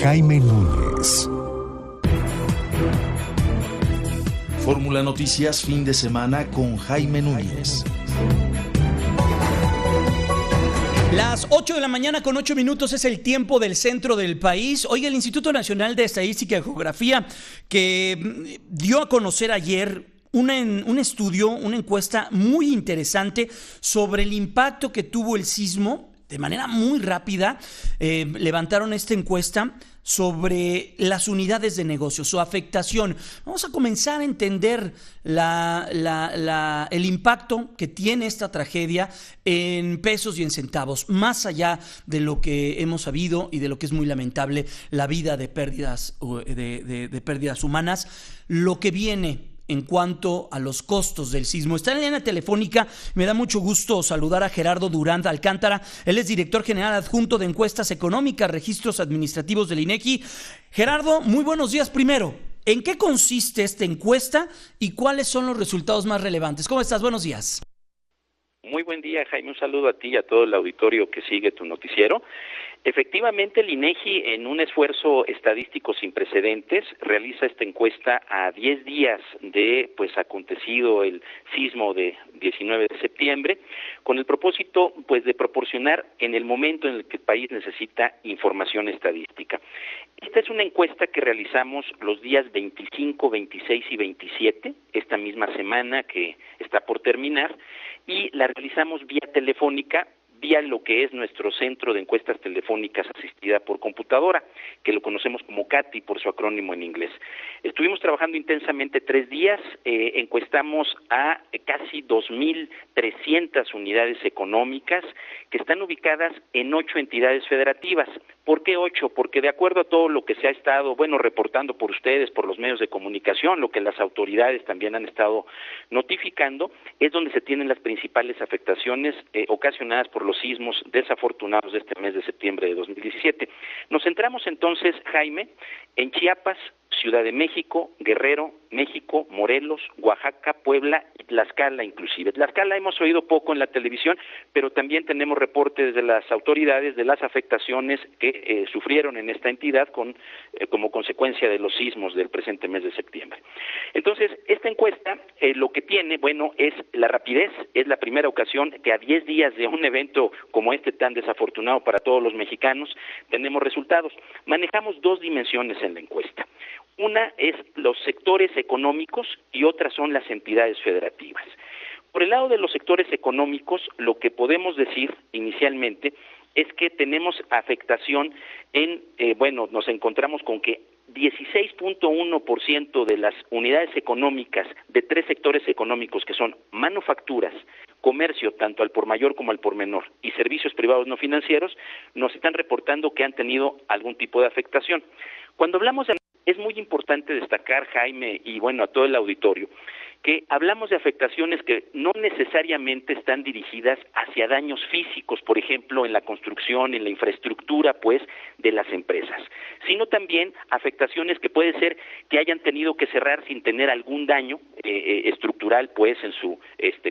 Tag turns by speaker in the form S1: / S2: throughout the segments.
S1: Jaime Núñez.
S2: Fórmula Noticias fin de semana con Jaime Núñez.
S3: Las 8 de la mañana con 8 minutos es el tiempo del centro del país. Oiga, el Instituto Nacional de Estadística y Geografía, que dio a conocer ayer un estudio, una encuesta muy interesante sobre el impacto que tuvo el sismo. De manera muy rápida, levantaron esta encuesta sobre las unidades de negocio, su afectación. Vamos a comenzar a entender el impacto que tiene esta tragedia en pesos y en centavos, más allá de lo que hemos sabido y de lo que es muy lamentable, la vida de pérdidas, de pérdidas humanas, lo que viene en cuanto a los costos del sismo. Está en la línea telefónica, me da mucho gusto saludar a Gerardo Durán Alcántara. Él es director general adjunto de encuestas económicas, registros administrativos del INEGI. Gerardo, muy buenos días primero. ¿En qué consiste esta encuesta y cuáles son los resultados más relevantes? ¿Cómo estás? Buenos días.
S4: Muy buen día, Jaime. Un saludo a ti y a todo el auditorio que sigue tu noticiero. Efectivamente, el INEGI, en un esfuerzo estadístico sin precedentes, realiza esta encuesta a 10 días de acontecido el sismo de 19 de septiembre, con el propósito de proporcionar en el momento en el que el país necesita información estadística. Esta es una encuesta que realizamos los días 25, 26 y 27, esta misma semana que está por terminar, y la realizamos vía telefónica, vía lo que es nuestro centro de encuestas telefónicas asistida por computadora, que lo conocemos como CATI por su acrónimo en inglés. Estuvimos trabajando intensamente 3 días, encuestamos a casi 2,300 unidades económicas que están ubicadas en 8 entidades federativas. ¿Por qué 8? Porque de acuerdo a todo lo que se ha estado, reportando por ustedes, por los medios de comunicación, lo que las autoridades también han estado notificando, es donde se tienen las principales afectaciones ocasionadas por los sismos desafortunados de este mes de septiembre de 2017. Nos centramos entonces, Jaime, en Chiapas, Ciudad de México, Guerrero, México, Morelos, Oaxaca, Puebla y Tlaxcala inclusive. Tlaxcala hemos oído poco en la televisión, pero también tenemos reportes de las autoridades de las afectaciones que sufrieron en esta entidad como consecuencia de los sismos del presente mes de septiembre. Entonces, esta encuesta lo que tiene, es la rapidez, es la primera ocasión que a 10 días de un evento como este tan desafortunado para todos los mexicanos, tenemos resultados. Manejamos 2 dimensiones en la encuesta. Una es los sectores económicos y otra son las entidades federativas. Por el lado de los sectores económicos, lo que podemos decir inicialmente es que tenemos afectación nos encontramos con que 16.1% de las unidades económicas de 3 sectores económicos que son manufacturas, comercio, tanto al por mayor como al por menor, y servicios privados no financieros, nos están reportando que han tenido algún tipo de afectación. Cuando hablamos es muy importante destacar, Jaime, y a todo el auditorio, que hablamos de afectaciones que no necesariamente están dirigidas hacia daños físicos, por ejemplo, en la construcción, en la infraestructura, de las empresas, sino también afectaciones que puede ser que hayan tenido que cerrar sin tener algún daño estructural, en su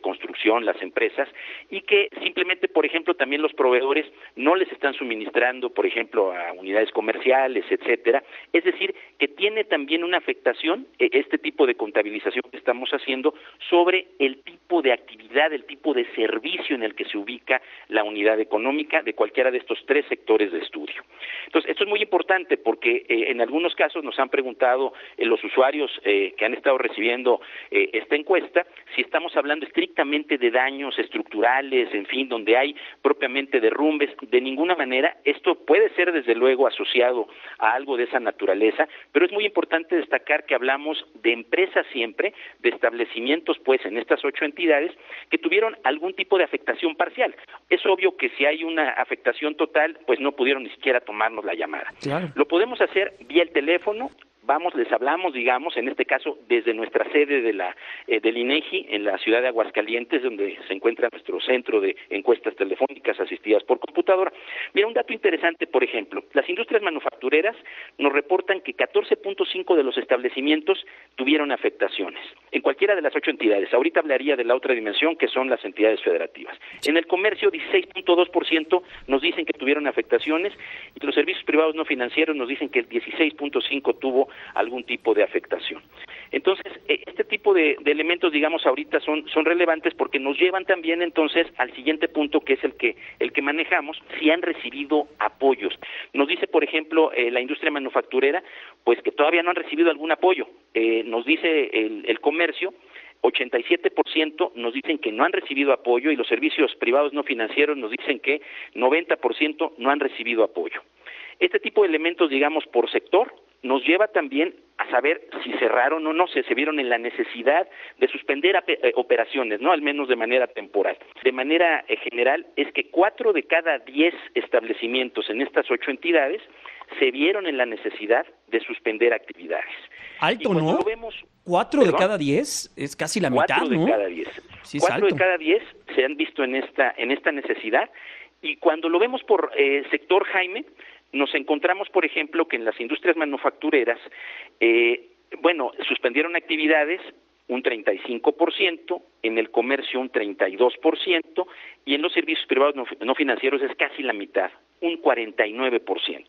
S4: construcción, las empresas, y que simplemente, por ejemplo, también los proveedores no les están suministrando, por ejemplo, a unidades comerciales, etcétera. Es decir, que tiene también una afectación este tipo de contabilización que estamos haciendo sobre el tipo de actividad, el tipo de servicio en el que se ubica la unidad económica de cualquiera de estos 3 sectores de estudio. Entonces, esto es muy importante porque en algunos casos nos han preguntado los usuarios que han estado recibiendo esta encuesta si estamos hablando estrictamente de daños estructurales, en fin, donde hay propiamente derrumbes. De ninguna manera, esto puede ser desde luego asociado a algo de esa naturaleza, pero es muy importante destacar que hablamos de empresas siempre, de establecimientos en estas 8 entidades que tuvieron algún tipo de afectación parcial. Es obvio que si hay una afectación total, no pudieron ni siquiera tomarnos la llamada.
S3: Claro.
S4: Lo podemos hacer vía el teléfono, les hablamos, digamos, en este caso desde nuestra sede del INEGI en la ciudad de Aguascalientes, donde se encuentra nuestro centro de encuestas telefónicas asistidas por computadora. Mira, un dato interesante, por ejemplo, las industrias manufactureras nos reportan que 14.5 de los establecimientos tuvieron afectaciones en cualquiera de las 8 entidades. Ahorita hablaría de la otra dimensión, que son las entidades federativas. En el comercio, 16.2% nos dicen que tuvieron afectaciones, y los servicios privados no financieros nos dicen que el 16.5 tuvo algún tipo de afectación. Entonces, este tipo de elementos, digamos, ahorita son relevantes porque nos llevan también entonces al siguiente punto, que es el que manejamos, si han recibido apoyos. Nos dice, por ejemplo, la industria manufacturera, pues que todavía no han recibido algún apoyo. Nos dice el comercio, 87% nos dicen que no han recibido apoyo, y los servicios privados no financieros nos dicen que 90% no han recibido apoyo. Este tipo de elementos, digamos, por sector, nos lleva también a saber si cerraron o no, se vieron en la necesidad de suspender operaciones, ¿no? Al menos de manera temporal. De manera general, es que 4 de cada 10 establecimientos en estas 8 entidades se vieron en la necesidad de suspender actividades.
S3: Alto, ¿no? 4 de cada 10 es casi la mitad, ¿no?
S4: 4 de cada 10.
S3: Sí,
S4: 4 de cada 10 se han visto en esta necesidad, y cuando lo vemos por sector, Jaime, nos encontramos, por ejemplo, que en las industrias manufactureras, suspendieron actividades un 35%, en el comercio un 32%, y en los servicios privados no financieros es casi la mitad, un 49%.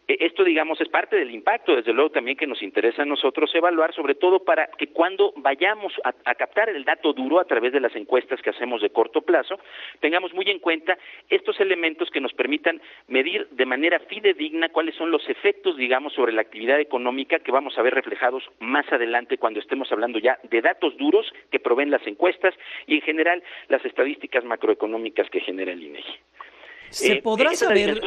S4: Esto, digamos, es parte del impacto, desde luego, también que nos interesa a nosotros evaluar, sobre todo para que cuando vayamos a captar el dato duro a través de las encuestas que hacemos de corto plazo, tengamos muy en cuenta estos elementos que nos permitan medir de manera fidedigna cuáles son los efectos, digamos, sobre la actividad económica que vamos a ver reflejados más adelante cuando estemos hablando ya de datos duros que proveen las encuestas y, en general, las estadísticas macroeconómicas que genera el INEGI.
S3: ¿Se podrá saber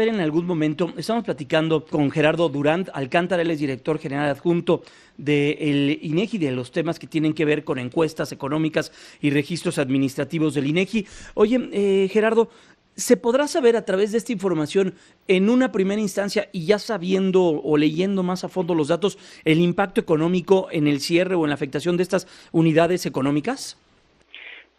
S3: en algún momento? Estamos platicando con Gerardo Durán Alcántara, él es director general adjunto del INEGI, de los temas que tienen que ver con encuestas económicas y registros administrativos del INEGI. Oye, Gerardo, ¿se podrá saber a través de esta información en una primera instancia, y ya sabiendo o leyendo más a fondo los datos, el impacto económico en el cierre o en la afectación de estas unidades económicas?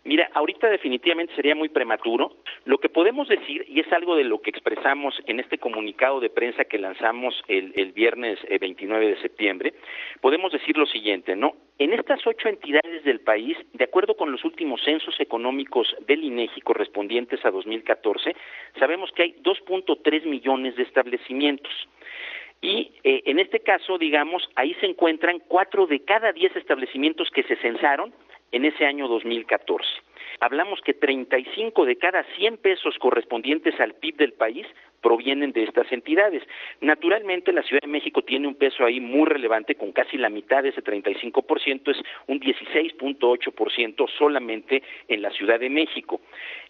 S4: Mira, ahorita definitivamente sería muy prematuro. Lo que podemos decir, y es algo de lo que expresamos en este comunicado de prensa que lanzamos el viernes 29 de septiembre, podemos decir lo siguiente, ¿no? En estas 8 entidades del país, de acuerdo con los últimos censos económicos del INEGI correspondientes a 2014, sabemos que hay 2.3 millones de establecimientos. Y en este caso, digamos, ahí se encuentran 4 de cada 10 establecimientos que se censaron en ese año 2014. Hablamos que 35 de cada 100 pesos correspondientes al PIB del país provienen de estas entidades. Naturalmente, la Ciudad de México tiene un peso ahí muy relevante, con casi la mitad de ese 35%, es un 16.8% solamente en la Ciudad de México.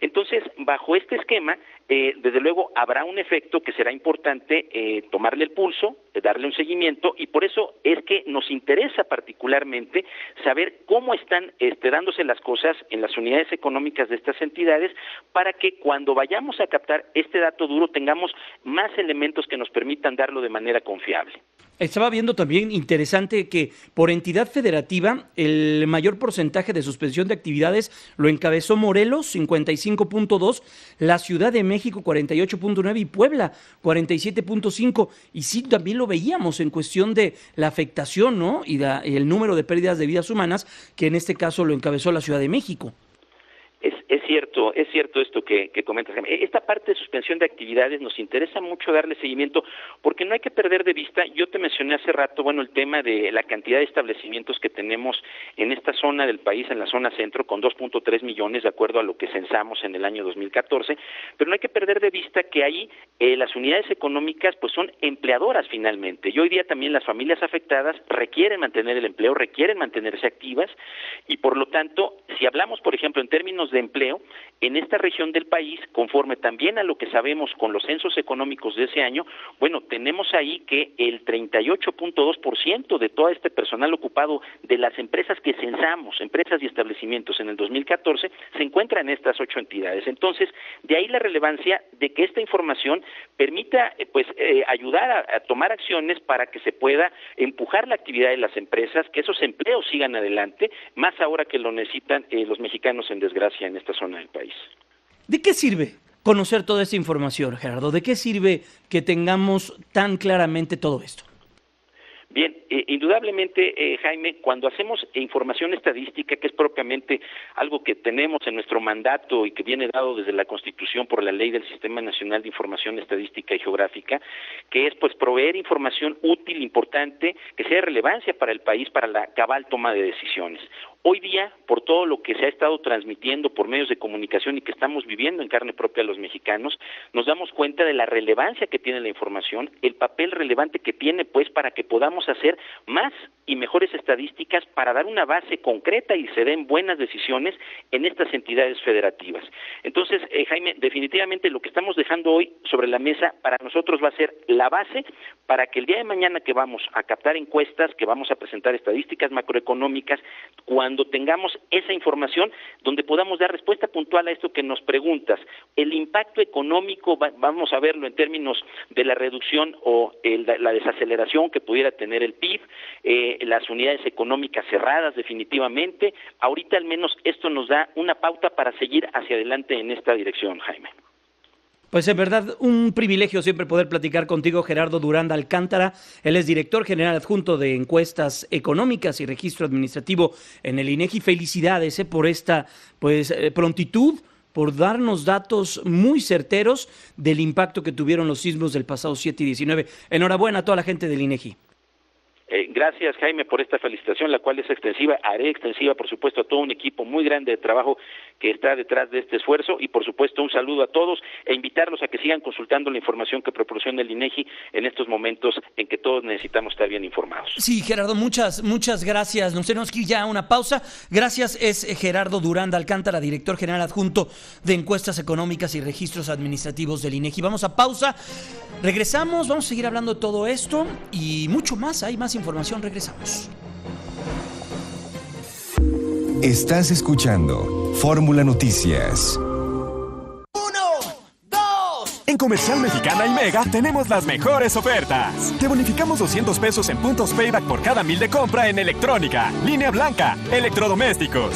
S4: Entonces, bajo este esquema, desde luego habrá un efecto que será importante tomarle el pulso, darle un seguimiento, y por eso es que nos interesa particularmente saber cómo están dándose las cosas en las unidades económicas de estas entidades, para que cuando vayamos a captar este dato duro tengamos más elementos que nos permitan darlo de manera confiable.
S3: Estaba viendo también interesante que por entidad federativa el mayor porcentaje de suspensión de actividades lo encabezó Morelos, 55.2, la Ciudad de México 48.9 y Puebla 47.5. Y sí, también lo veíamos en cuestión de la afectación, ¿no? Y el número de pérdidas de vidas humanas, que en este caso lo encabezó la Ciudad de México.
S4: Es cierto esto que comentas. Esta parte de suspensión de actividades nos interesa mucho darle seguimiento, porque no hay que perder de vista. Yo te mencioné hace rato, el tema de la cantidad de establecimientos que tenemos en esta zona del país, en la zona centro, con 2.3 millones, de acuerdo a lo que censamos en el año 2014, pero no hay que perder de vista que ahí las unidades económicas pues son empleadoras finalmente, y hoy día también las familias afectadas requieren mantener el empleo, requieren mantenerse activas, y por lo tanto, si hablamos, por ejemplo, en términos términos de empleo, en esta región del país, conforme también a lo que sabemos con los censos económicos de ese año, bueno, tenemos ahí que el 38.2% de todo este personal ocupado de las empresas que censamos, empresas y establecimientos en el 2014, se encuentra en estas 8 entidades. Entonces, de ahí la relevancia de que esta información permita ayudar a tomar acciones para que se pueda empujar la actividad de las empresas, que esos empleos sigan adelante, más ahora que lo necesitan los mexicanos en desgracia en esta zona del país.
S3: ¿De qué sirve conocer toda esta información, Gerardo? ¿De qué sirve que tengamos tan claramente todo esto?
S4: Bien, indudablemente, Jaime, cuando hacemos información estadística, que es propiamente algo que tenemos en nuestro mandato y que viene dado desde la Constitución por la Ley del Sistema Nacional de Información Estadística y Geográfica, que es proveer información útil, importante, que sea de relevancia para el país, para la cabal toma de decisiones. Hoy día, por todo lo que se ha estado transmitiendo por medios de comunicación y que estamos viviendo en carne propia los mexicanos, nos damos cuenta de la relevancia que tiene la información, el papel relevante que tiene, para que podamos hacer más y mejores estadísticas para dar una base concreta y se den buenas decisiones en estas entidades federativas. Entonces, Jaime, definitivamente lo que estamos dejando hoy sobre la mesa para nosotros va a ser la base para que el día de mañana que vamos a captar encuestas, que vamos a presentar estadísticas macroeconómicas, cuando tengamos esa información, donde podamos dar respuesta puntual a esto que nos preguntas. El impacto económico, vamos a verlo en términos de la reducción o la desaceleración que pudiera tener el PIB, las unidades económicas cerradas definitivamente. Ahorita al menos esto nos da una pauta para seguir hacia adelante en esta dirección, Jaime.
S3: Pues en verdad un privilegio siempre poder platicar contigo, Gerardo Durán de Alcántara. Él es director general adjunto de Encuestas Económicas y Registro Administrativo en el INEGI. Felicidades por esta prontitud, por darnos datos muy certeros del impacto que tuvieron los sismos del pasado 7 y 19. Enhorabuena a toda la gente del INEGI.
S4: Gracias, Jaime, por esta felicitación, la cual es extensiva. Haré extensiva, por supuesto, a todo un equipo muy grande de trabajo que está detrás de este esfuerzo y, por supuesto, un saludo a todos e invitarlos a que sigan consultando la información que proporciona el INEGI en estos momentos en que todos necesitamos estar bien informados.
S3: Sí, Gerardo, muchas gracias. Nos tenemos que ir ya a una pausa. Gracias, es Gerardo Durán de Alcántara, director general adjunto de Encuestas Económicas y Registros Administrativos del INEGI. Vamos a pausa, regresamos, vamos a seguir hablando de todo esto y mucho más. Hay más información, regresamos.
S1: Estás escuchando Fórmula Noticias.
S5: En Comercial Mexicana y Mega tenemos las mejores ofertas. Te bonificamos 200 pesos en puntos payback por cada 1000 de compra en electrónica, línea blanca, electrodomésticos,